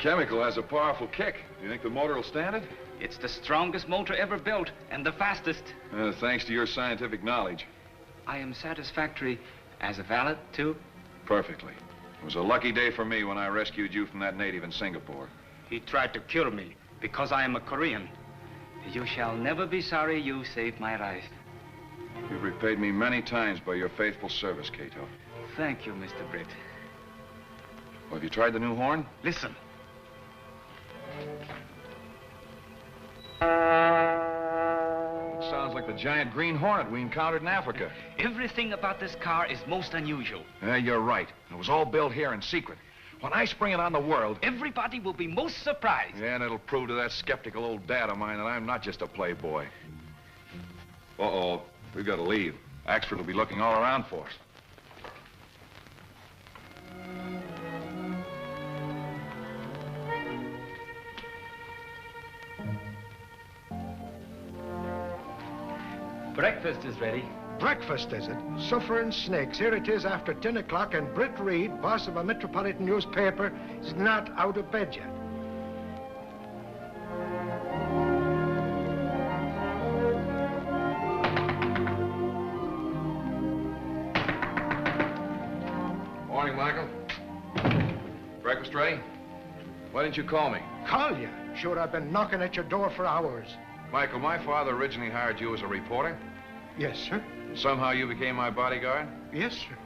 Chemical has a powerful kick. Do you think the motor will stand it? It's the strongest motor ever built and the fastest. Thanks to your scientific knowledge. I am satisfactory as a valet, too? Perfectly. It was a lucky day for me when I rescued you from that native in Singapore. He tried to kill me because I am a Korean. You shall never be sorry you saved my life. You've repaid me many times by your faithful service, Kato. Thank you, Mr. Britt. Well, have you tried the new horn? Listen. It sounds like the giant green hornet we encountered in Africa. Everything about this car is most unusual. Yeah, you're right. It was all built here in secret. When I spring it on the world... Everybody will be most surprised. Yeah, and it'll prove to that skeptical old dad of mine that I'm not just a playboy. Uh-oh. We've got to leave. Axford will be looking all around for us. Breakfast is ready. Breakfast, is it? Suffering snakes. Here it is after 10 o'clock, and Britt Reed, boss of a metropolitan newspaper, is not out of bed yet. Morning, Michael. Breakfast ready? Why didn't you call me? Call you? Sure, I've been knocking at your door for hours. Michael, my father originally hired you as a reporter. Yes, sir. Somehow you became my bodyguard? Yes, sir.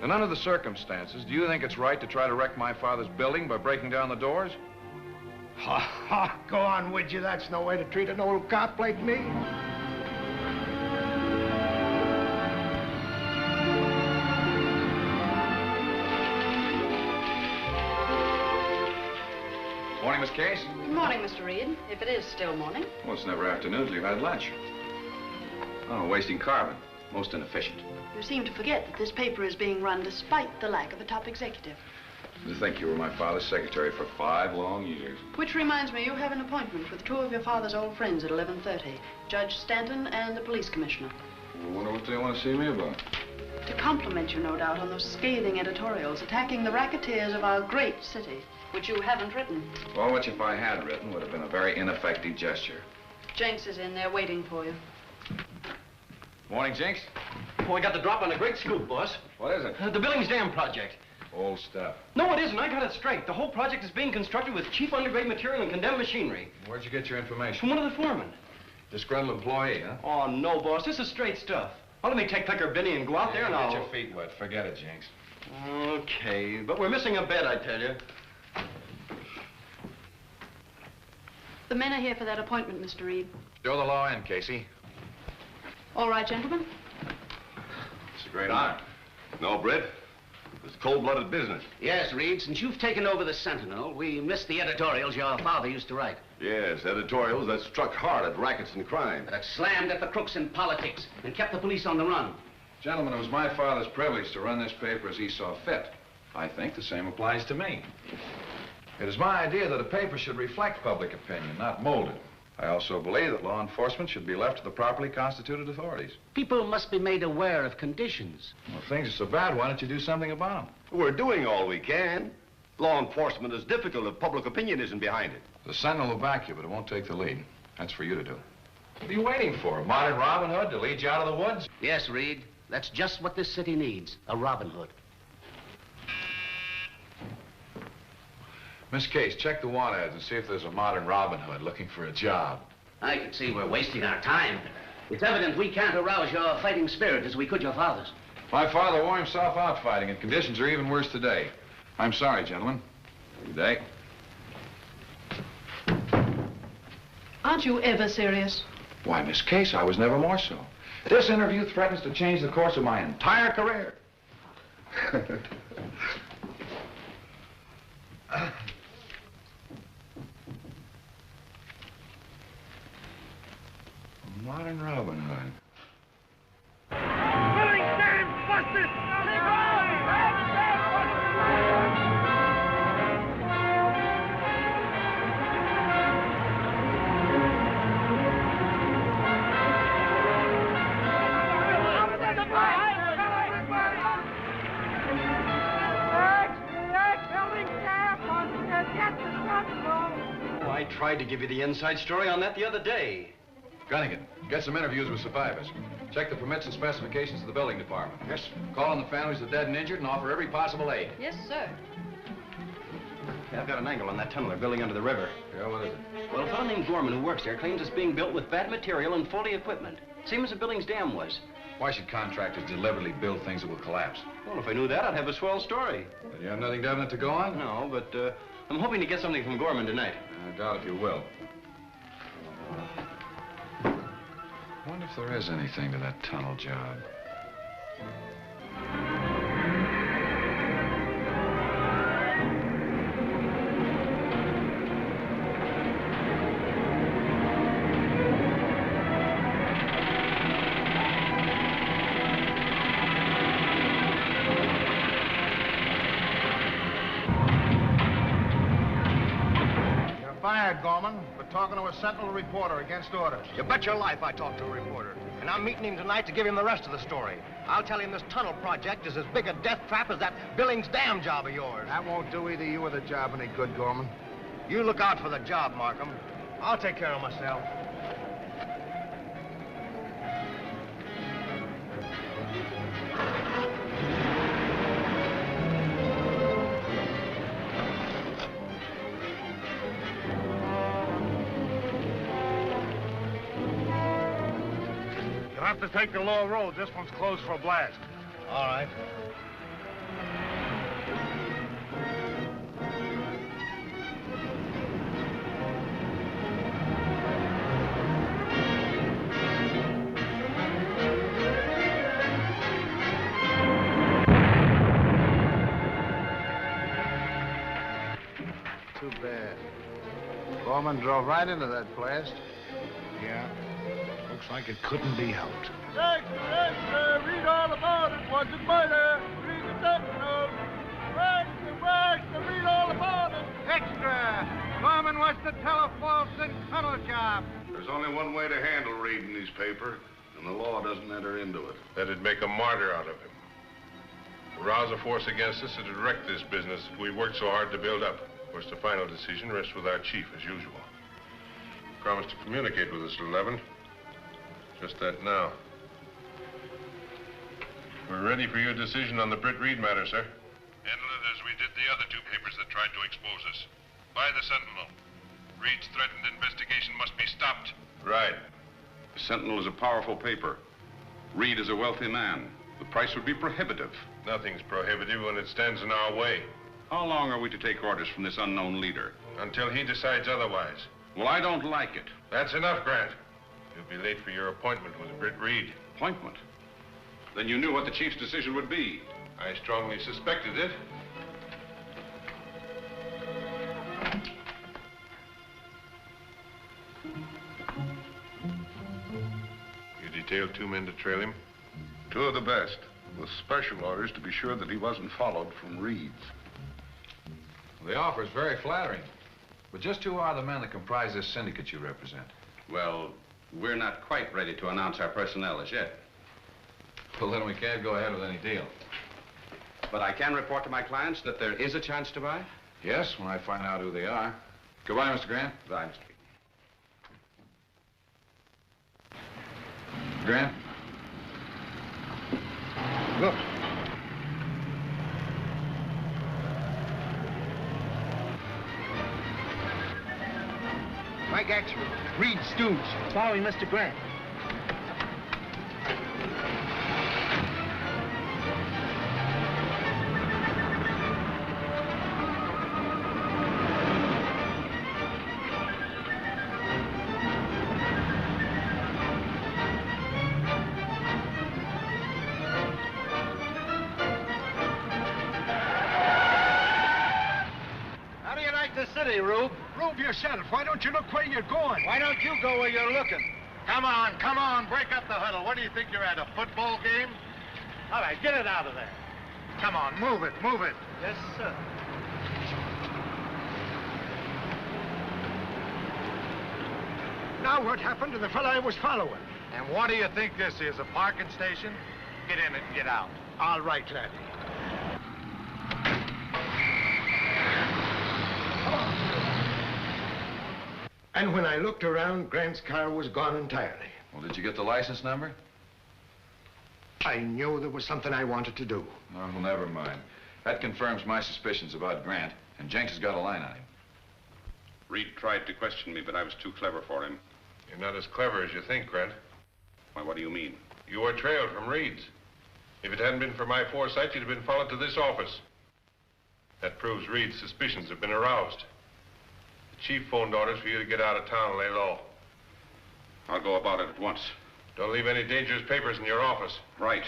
And under the circumstances, do you think it's right to try to wreck my father's building by breaking down the doors? Ha, ha, go on, would you? That's no way to treat an old cop like me. Morning, Miss Case. Good morning, Mr. Reed, if it is still morning. Well, it's never afternoon till you've had lunch. Oh, wasting carbon. Most inefficient. You seem to forget that this paper is being run despite the lack of a top executive. To think you were my father's secretary for 5 long years. Which reminds me, you have an appointment with 2 of your father's old friends at 11:30. Judge Stanton and the police commissioner. I wonder what they want to see me about. To compliment you, no doubt, on those scathing editorials attacking the racketeers of our great city, which you haven't written. Well, which if I had written would have been a very ineffective gesture. Jenks is in there waiting for you. Morning, Jinx. Oh, I got the drop on a great scoop, boss. What is it? The Billings Dam project. Old stuff. No, it isn't. I got it straight. The whole project is being constructed with cheap undergrade material and condemned machinery. Where'd you get your information? From one of the foremen. Disgruntled employee, huh? Oh, no, boss. This is straight stuff. Well, let me take Clicker Benny and go out there and I'll... Get your feet wet. Forget it, Jinx. Okay, but we're missing a bed, I tell you. The men are here for that appointment, Mr. Reed. Show the law in, Casey. All right, gentlemen. It's a great honor. No, Britt. It's cold-blooded business. Yes, Reed, since you've taken over the Sentinel, we missed the editorials your father used to write. Yes, editorials that struck hard at rackets and crime. That slammed at the crooks in politics and kept the police on the run. Gentlemen, it was my father's privilege to run this paper as he saw fit. I think the same applies to me. It is my idea that a paper should reflect public opinion, not mold it. I also believe that law enforcement should be left to the properly constituted authorities. People must be made aware of conditions. Well, if things are so bad, why don't you do something about them? We're doing all we can. Law enforcement is difficult if public opinion isn't behind it. The Sentinel will back you, but it won't take the lead. That's for you to do. What are you waiting for? A modern Robin Hood to lead you out of the woods? Yes, Reed. That's just what this city needs, a Robin Hood. Miss Case, check the want ads and see if there's a modern Robin Hood looking for a job. I can see we're wasting our time. It's evident we can't arouse your fighting spirit as we could your father's. My father wore himself out fighting, and conditions are even worse today. I'm sorry, gentlemen. Good day. Aren't you ever serious? Why, Miss Case, I was never more so. This interview threatens to change the course of my entire career. Modern Robin Hood. I tried to give you the inside story on that the other day. Gunnigan, get some interviews with survivors. Check the permits and specifications of the building department. Yes, sir. Call on the families of the dead and injured and offer every possible aid. Yes, sir. Yeah, I've got an angle on that tunnel they're building under the river. Yeah, what is it? Well, a fellow named Gorman who works there claims it's being built with bad material and faulty equipment. Same as the building's dam was. Why should contractors deliberately build things that will collapse? Well, if I knew that, I'd have a swell story. But you have nothing definite to go on? No, but I'm hoping to get something from Gorman tonight. I doubt if you will. I wonder if there is anything to that tunnel job. Fired, Gorman, for talking to a Sentinel reporter against orders. You bet your life I talked to a reporter. And I'm meeting him tonight to give him the rest of the story. I'll tell him this tunnel project is as big a death trap as that Billings Dam job of yours. That won't do either you or the job any good, Gorman. You look out for the job, Markham. I'll take care of myself. You'll have to take the lower road. This one's closed for a blast. All right. Too bad. Gorman drove right into that blast. Yeah. Looks like it couldn't be helped. Extra, read all about it. Was it murder? Read the Sentinel. Read all about it. Extra! Gorman wants to tell a false and tunnel job. There's only one way to handle reading these papers, and the law doesn't enter into it. That'd make a martyr out of him. To rouse a force against us and to wreck this business that we worked so hard to build up. Of course, the final decision rests with our chief, as usual. Promised to communicate with us at 11. Just that now. We're ready for your decision on the Britt Reed matter, sir. Handle it as we did the other two papers that tried to expose us. By the Sentinel. Reed's threatened investigation must be stopped. Right. The Sentinel is a powerful paper. Reed is a wealthy man. The price would be prohibitive. Nothing's prohibitive when it stands in our way. How long are we to take orders from this unknown leader? Until he decides otherwise. Well, I don't like it. That's enough, Grant. You'll be late for your appointment with Britt Reed. Appointment? Then you knew what the chief's decision would be. I strongly suspected it. You detailed 2 men to trail him? 2 of the best, with special orders to be sure that he wasn't followed from Reed's. Well, the offer is very flattering. But just who are the men that comprise this syndicate you represent? Well, we're not quite ready to announce our personnel as yet. Well, then we can't go ahead with any deal. But I can report to my clients that there is a chance to buy. Yes, when I find out who they are. Goodbye, Mr. Grant. Goodbye, Mr. Grant? Look. Mike Axel, Reed's stooge, following Mr. Grant. Rube yourself. Why don't you look where you're going? Why don't you go where you're looking? Come on, break up the huddle. What do you think you're at, a football game? All right, get it out of there. Come on, move it. Yes, sir. Now what happened to the fellow I was following? And what do you think this is, a parking station? Get in and get out. All right, laddie. And when I looked around, Grant's car was gone entirely. Well, did you get the license number? I knew there was something I wanted to do. Oh, well, never mind. That confirms my suspicions about Grant, and Jenks has got a line on him. Reed tried to question me, but I was too clever for him. You're not as clever as you think, Grant. Why, what do you mean? You were trailed from Reed's. If it hadn't been for my foresight, you'd have been followed to this office. That proves Reed's suspicions have been aroused. The chief phoned orders for you to get out of town and lay low. I'll go about it at once. Don't leave any dangerous papers in your office. Right.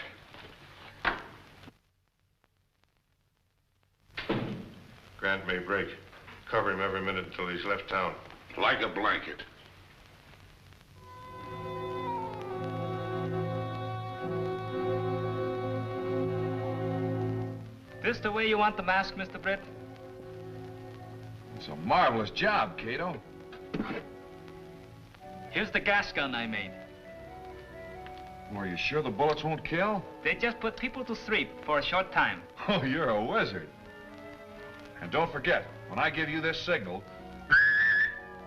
Grant may break. Cover him every minute until he's left town. Like a blanket. This the way you want the mask, Mr. Britt? It's a marvelous job, Kato. Here's the gas gun I made. Well, are you sure the bullets won't kill? They just put people to sleep for a short time. Oh, you're a wizard. And don't forget, when I give you this signal,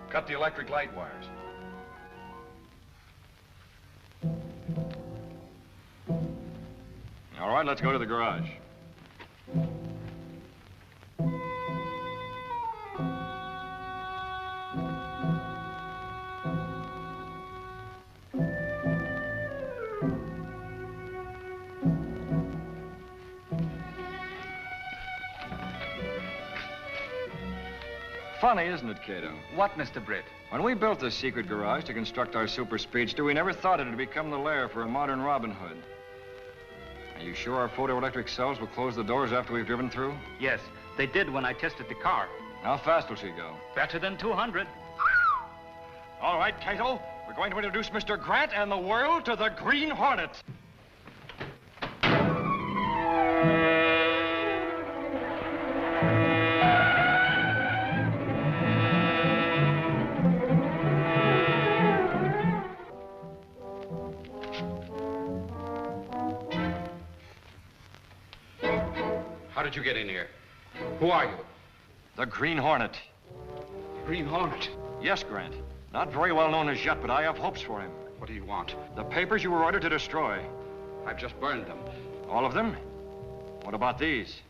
cut the electric light wires. All right, let's go to the garage. Funny, isn't it, Kato? What, Mr. Britt? When we built this secret garage to construct our super speedster, we never thought it'd become the lair for a modern Robin Hood. Are you sure our photoelectric cells will close the doors after we've driven through? Yes, they did when I tested the car. How fast will she go? Better than 200. All right, Kato, we're going to introduce Mr. Grant and the world to the Green Hornet. How did you get in here? Who are you? The Green Hornet. Green Hornet? Yes, Grant. Not very well known as yet, but I have hopes for him. What do you want? The papers you were ordered to destroy. I've just burned them. All of them? What about these?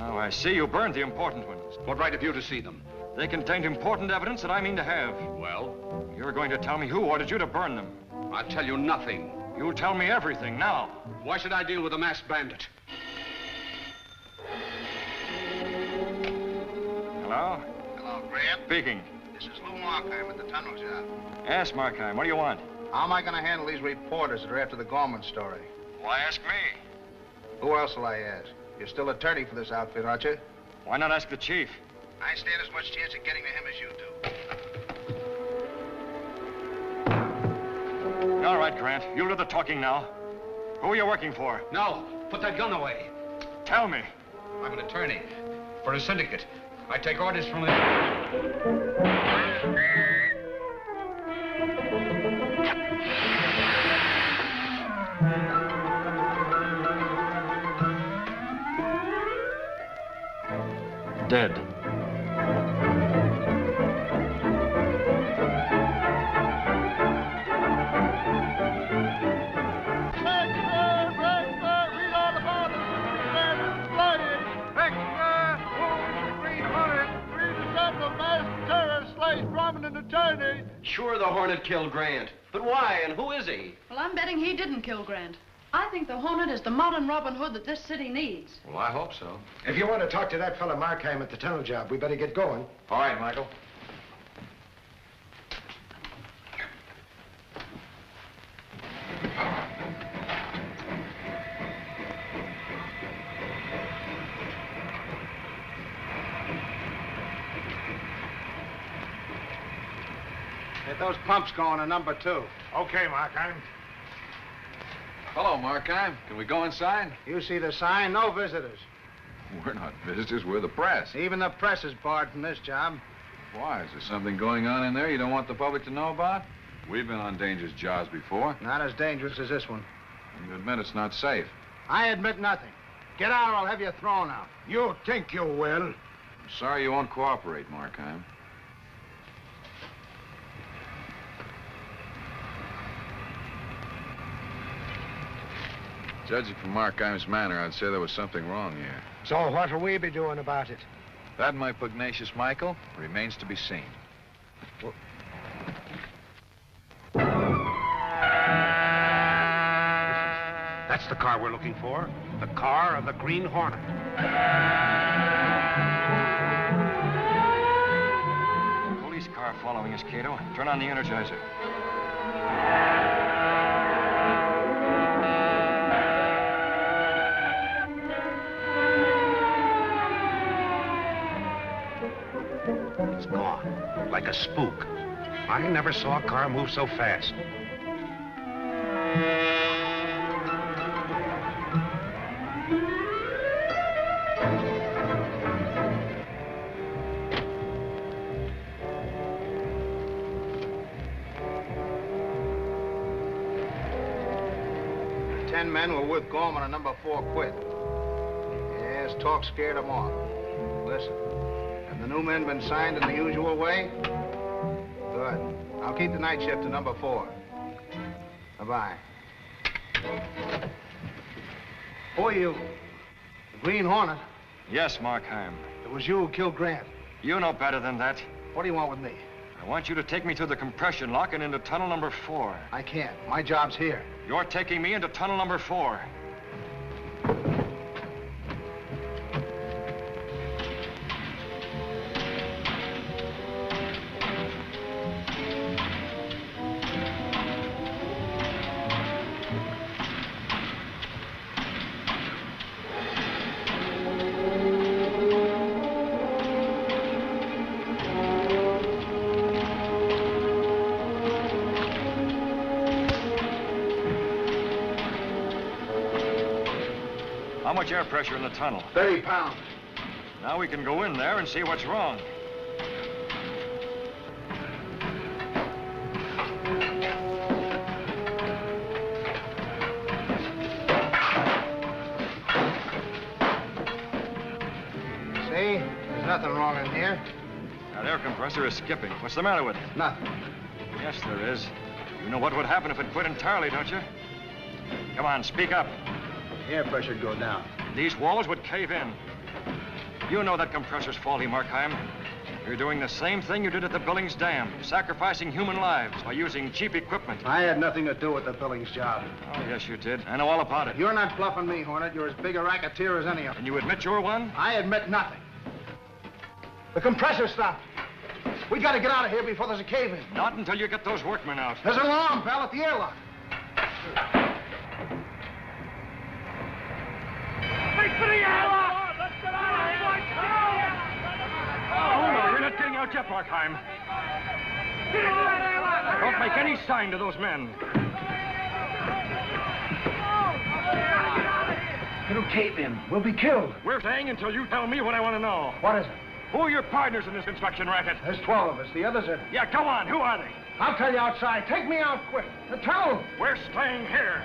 Oh, I see you burned the important ones. What right have you to see them? They contained important evidence that I mean to have. Well? You're going to tell me who ordered you to burn them. I'll tell you nothing. You'll tell me everything now. Why should I deal with a masked bandit? Hello? Hello, Grant. Speaking. This is Lou Markheim at the tunnel job. Yes, Markheim. What do you want? How am I going to handle these reporters that are after the Gorman story? Why ask me? Who else will I ask? You're still attorney for this outfit, aren't you? Why not ask the chief? I stand as much chance of getting to him as you do. All right, Grant. You'll do the talking now. Who are you working for? No. Put that gun away. Tell me. I'm an attorney for a syndicate. I take orders from the... dead. Sure, the Hornet killed Grant. But why, and who is he? Well, I'm betting he didn't kill Grant. I think the Hornet is the modern Robin Hood that this city needs. Well, I hope so. If you want to talk to that fella Markheim at the tunnel job, we better get going. All right, Michael. Get those pumps going on number 2. Okay, Markheim. Hello, Markheim. Can we go inside? You see the sign, no visitors. We're not visitors, we're the press. Even the press is barred from this job. Why? Is there something going on in there you don't want the public to know about? We've been on dangerous jobs before. Not as dangerous as this one. You admit it's not safe. I admit nothing. Get out or I'll have you thrown out. You think you will? I'm sorry you won't cooperate, Markheim. Judging from Markheim's manner, I'd say there was something wrong here. So what'll we be doing about it? That, my pugnacious Michael, remains to be seen. Well, that's the car we're looking for. The car of the Green Hornet. Police car following us, Kato. Turn on the Energizer. It's gone, like a spook. I never saw a car move so fast. The 10 men were with Gorman and number 4 quit. Yes, talk scared them off. Listen. The new men been signed in the usual way? Good. I'll keep the night shift to number 4. Bye-bye. Who are you? The Green Hornet? Yes, Markheim. It was you who killed Grant. You know better than that. What do you want with me? I want you to take me through the compression lock and into tunnel number 4. I can't. My job's here. You're taking me into tunnel number 4. How much air pressure in the tunnel? 30 pounds. Now we can go in there and see what's wrong. See? There's nothing wrong in here. That air compressor is skipping. What's the matter with it? Nothing. Yes, there is. You know what would happen if it quit entirely, don't you? Come on, speak up. The air pressure'd go down. These walls would cave in. You know that compressor's faulty, Markheim. You're doing the same thing you did at the Billings Dam, sacrificing human lives by using cheap equipment. I had nothing to do with the Billings job. Oh, yes, you did. I know all about it. You're not bluffing me, Hornet. You're as big a racketeer as any of them. And you admit you're one? I admit nothing. The compressor stopped. We gotta get out of here before there's a cave-in. Not until you get those workmen out. There's an alarm bell at the airlock. Wait for the airlock! Let's get out of here! Oh, no, you're not getting out yet, Markheim. Get into that airlock! Don't make any sign to those men. It'll cave in. We'll be killed. We're staying until you tell me what I want to know. What is it? Who are your partners in this construction racket? There's 12 of us. The others are... Yeah, go on. Who are they? I'll tell you outside. Take me out quick. The tunnel. We're staying here.